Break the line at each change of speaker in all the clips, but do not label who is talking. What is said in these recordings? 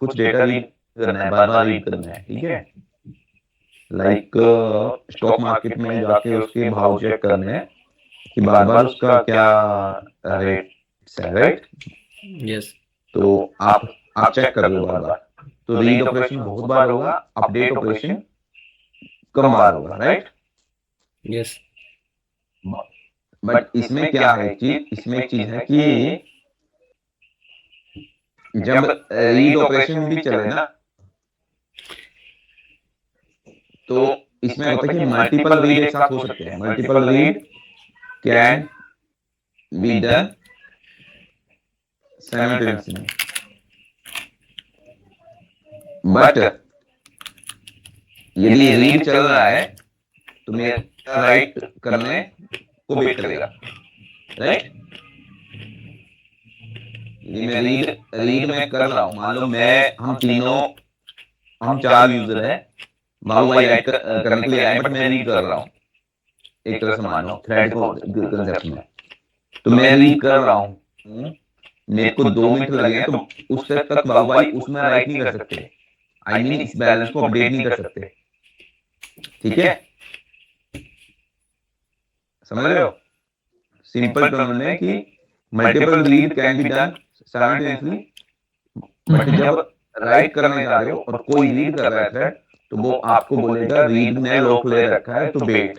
कुछ data read करना है, बार बार रीड करना है, ठीक है। लाइक स्टॉक मार्केट में जाके उसके भाव चेक करने हैं कि बार बार उसका क्या रेट है, राइट।
यस।
तो आप चेक कर रहे हो बार बार, तो रीड ऑपरेशन बहुत बार होगा, अपडेट ऑपरेशन कम बार होगा, राइट।
यस।
बट इसमें क्या है, एक चीज, इसमें एक चीज है कि जब रीड ऑपरेशन भी चले ना, तो इसमें होता है कि मल्टीपल रीड एक साथ हो सकते हैं। Multiple read can be done simultaneously, but यदि रीड चल रहा है तो मेरा राइट करने को वेट करेगा, राइट। यदि मैं रीड रीड में कर रहा हूं, मान लो मैं हम तीनों, हम चार यूजर है, बाबू भाई राइट करने के लिए आए, बट मैं रीड कर रहा हूँ, एक तरह से मान लो थ्रेड को कंसेप्ट में। तो मैं रीड कर रहा हूँ, मेरे को 2 मिनट लगे हैं, तो उस तक बाबू भाई उसमें राइट नहीं कर सकते। आई मीन इस बैलेंस को अपडेट नहीं कर सकते, ठीक है। समझ रहे हो सिंपल टर्म में कि multiple read can be done simultaneously, but जब राइट करने जा रहे हो और कोई रीड कर रहा है थ्रेड, तो वो आपको बोलेगा रीड ने लॉक ले रखा है, तो वेट।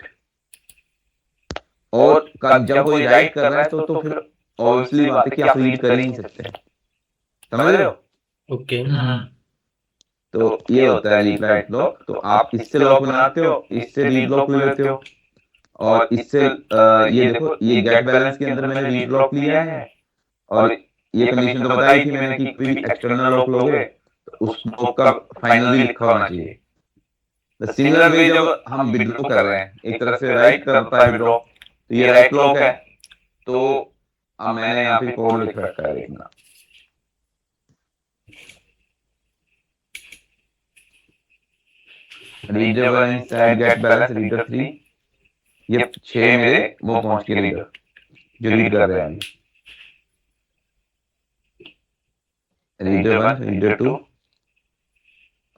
और जब कोई राइट कर रहा है तो फिर ऑब्वियसली बात है कि आप रीड कर ही नहीं सकते। समझ रहे हो।
ओके।
तो ये होता है रीड राइट लॉक। तो आप इससे लॉक बनाते हो, इससे रीड लॉक ले लेते हो, और इससे ये देखो, ये गेट बैलेंस के अंदर मैंने रीड लॉक लिया है, और ये कंडीशन तो बताई थी मैंने कि कोई भी एक्सटर्नल लॉक लोगे तो उस लॉक का फाइनल भी लिखा होना चाहिए। द सिमिलर वे जब हम विड्रॉ कर रहे हैं, एक तरह से राइट करता है विड्रॉ, तो ये राइट लॉक है। तो अब मैंने यहाँ पे कोड लिख रखा है, देखना। Reader inside gate balance reader 3, ये 6 मेरे वो पहुंच के रीडर जो रीड कर रहे हैं अभी। रीडर 1, रीडर 2,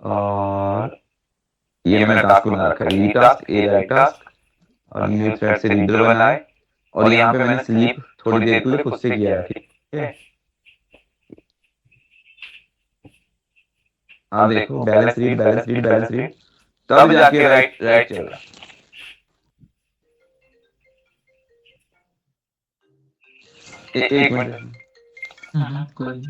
और ये मैंने टास्क बना रखा है, रीड टास्क, ए राइट टास्क, और न्यू थ्रेड से रीडर बनाए, और यहाँ पे मैंने स्लीप थोड़ी देर के लिए खुद से किया है, ठीक है। आप देखो balance read, balance read, balance read, तब जाके राइट राइट चल रहा। एक मिनट।
कोई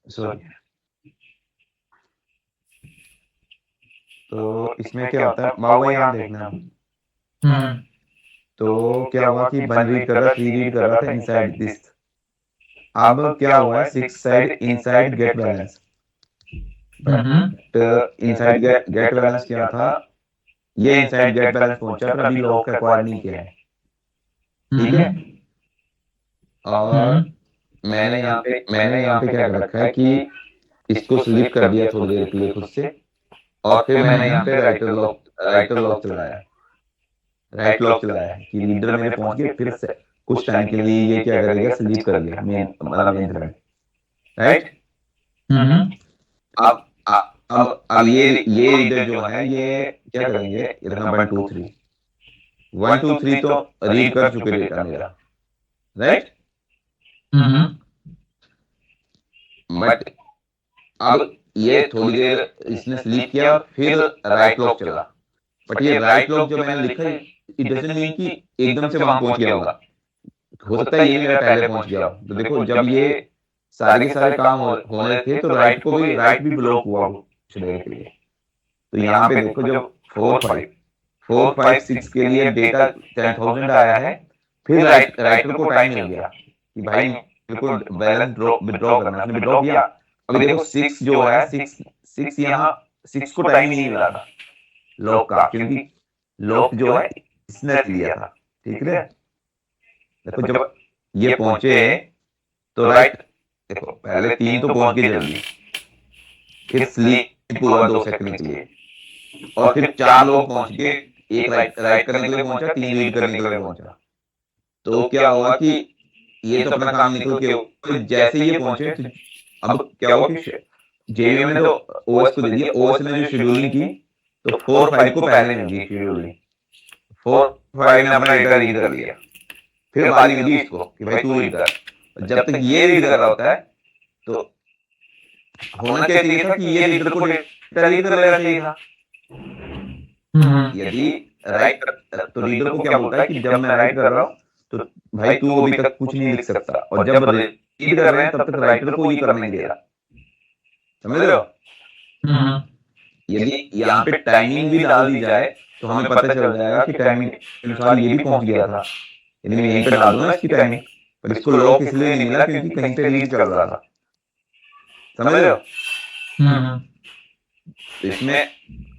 सॉरी। तो इसमें क्या होता है बाबू भाई, यहाँ देखना अब।
हम्म
तो क्या हुआ कि 1 रीड कर रहा, 3 रीड कर रहा था इनसाइड दिस। अब क्या हुआ है, 6 side inside gate balance. Inside gate balance क्या था, ये इनसाइड गेट बैलेंस पहुंचा पर अभी लॉक एक्वायर नहीं किया है, ठीक है। और मैंने यहाँ पे क्या कर रखा है कि इसको स्लिप कर दिया थोड़ी देर के लिए खुद से, और फिर मैंने यहाँ पे राइटर लॉक चलाया है, राइट लॉक चलाया है कि रीडर मेरे पहुंच गए, फिर से कुछ टाइम के लिए ये क्या करेगा, स्लीप करेगा मेन, मतलब मेन थ्रेड, राइट। अब अब ये रीडर जो है ये क्या करेंगे, ये देखना 1 2 3, 1 2 3 तो रीड कर चुके डेटा मेरा, राइट। बट अब ये थोड़ी देर इसने स्लीप किया और फिर राइट लॉक चला। बट ये राइट लॉक जो मैंने लिखा है, इट डजंट मीन कि एकदम से वहां पहुंच गया होगा। हो सकता है ये मेरा पहले पहुंच गया हो। तो देखो जब ये सारे के सारे काम होने थे, तो राइट भी ब्लॉक हुआ कुछ देर के लिए। तो यहाँ पे देखो जब 4 5 6 के लिए डेटा 10,000 आया है, फिर राइटर को टाइम मिल गया कि भाई मेरे को बैलेंस विड्रॉ करना है, उसने विड्रॉ किया। अभी देखो 6 जो है 6 यहाँ 6 को टाइम ही नहीं मिला था लॉक का, क्योंकि लॉक जो है इसने लिया था। ठीक है, देखो जब ये पहुंचे तो राइट, देखो पहले 3 तो पहुंच गए जल्दी, फिर स्लीप हुआ 2 सेकंड के लिए, और फिर 4 लोग पहुंच गए, एक राइट करने के लिए पहुंचा, 3 रीड करने के लिए पहुंचा। तो क्या हुआ कि ये तो अपना काम निकल के, तो जैसे ये पहुंचे तो अब क्या हुआ कि जेवीएम ने तो ओएस को दे दिया, ओएस ने जो शेड्यूलिंग की तो 4 5 को पहले मिल गई शेड्यूलिंग, 4 5 ने अपना डेटा रीड कर लिया, फिर बारी मिली इसको कि भाई तू रीड कर। जब तक ये रीड कर रहा होता है तो होना क्या चाहिए था कि ये रीडर को डेटा रीड कर लेना चाहिए था। यदि राइट, तो रीडर को क्या बोलता है कि जब मैं राइट कर रहा हूं तो भाई तू अभी तक कुछ नहीं लिख सकता, और जब रीड कर रहे हैं तब तक राइटर को ये करने नहीं दे रहा। समझ रहे हो? यदि यहाँ पे टाइमिंग भी डाल दी जाए तो हमें पता चल जाएगा कि टाइमिंग के अनुसार ये भी पहुंच गया था। यदि मैं यहीं पे डाल दूं ना इसकी टाइमिंग, पर इसको लॉक इसलिए नहीं मिला क्योंकि कहीं पे रीड चल रहा था। समझ रहे हो? तो इसमें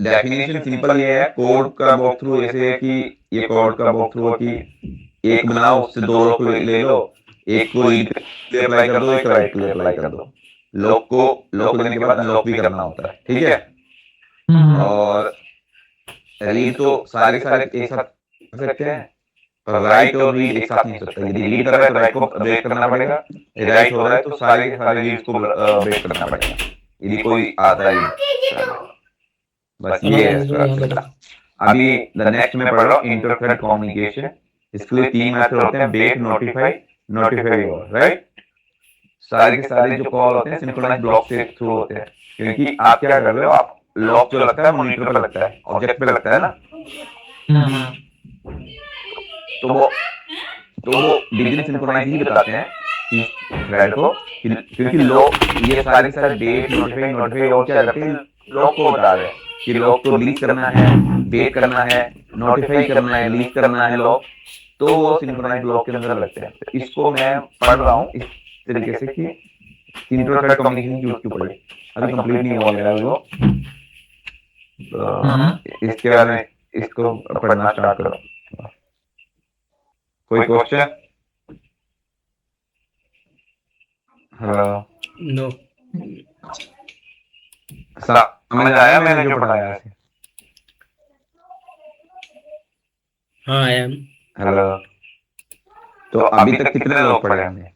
डेफिनेशन सिंपल ये है, कोड का वॉक थ्रू ऐसे है कि ये कोड का वॉक थ्रू है कि एक बनाओ, उससे 2 लॉक ले लो, एक को रीड के लिए अप्लाई कर दो, एक राइट के लिए अप्लाई कर दो। लॉक लेने के बाद अनलॉक भी करना होता है। ठीक है, और रीड तो सारे एक साथ कर सकते हैं, पर राइट और रीड एक साथ नहीं हो सकता। यदि रीड कर रहा है तो राइट को ब्रेक करना पड़ेगा, राइट हो रहा है तो सारे रीड्स को ब्रेक करना पड़ेगा यदि कोई आता है। बस ये है। अभी द नेक्स्ट में पढ़ रहा हूँ इंटर थ्रेड कम्युनिकेशन। इसके लिए 3 मेथड होते हैं, वेट, नोटिफाई और राइट। सारे के सारे जो कॉल होते हैं सिंक्रोनाइज ब्लॉक से थ्रू होते हैं, क्योंकि आप क्या कर रहे हो, आप लॉक जो लगता है मॉनिटर पे लगता है, ऑब्जेक्ट पे लगता है ना, तो वो डिवीजन सिंक्रोनाइज ही बताते हैं कि थ्रेड को, क्योंकि लॉक ये सारे डेट नोटिफाई और क्या करते हैं, लॉक को बता रहे हैं कि लॉक को रिलीज करना है, वेट करना है, नोटिफाई करना है, रिलीज करना है लॉक, तो वो सिंक्रोनाइज ब्लॉक के अंदर लगते हैं। तो इसको मैं पढ़ रहा हूँ इस तरीके से कि इंटर थ्रेड कम्युनिकेशन यूज क्यों पढ़े, अभी कंप्लीट नहीं हुआ मेरा वो, इसके बारे में इसको पढ़ना स्टार्ट करो। कोई क्वेश्चन? हेलो?
नो।
समझ आया मैंने जो पढ़ाया?
हाँ आई एम।
हेलो? तो अभी तक कितने लोग पढ़े हमने?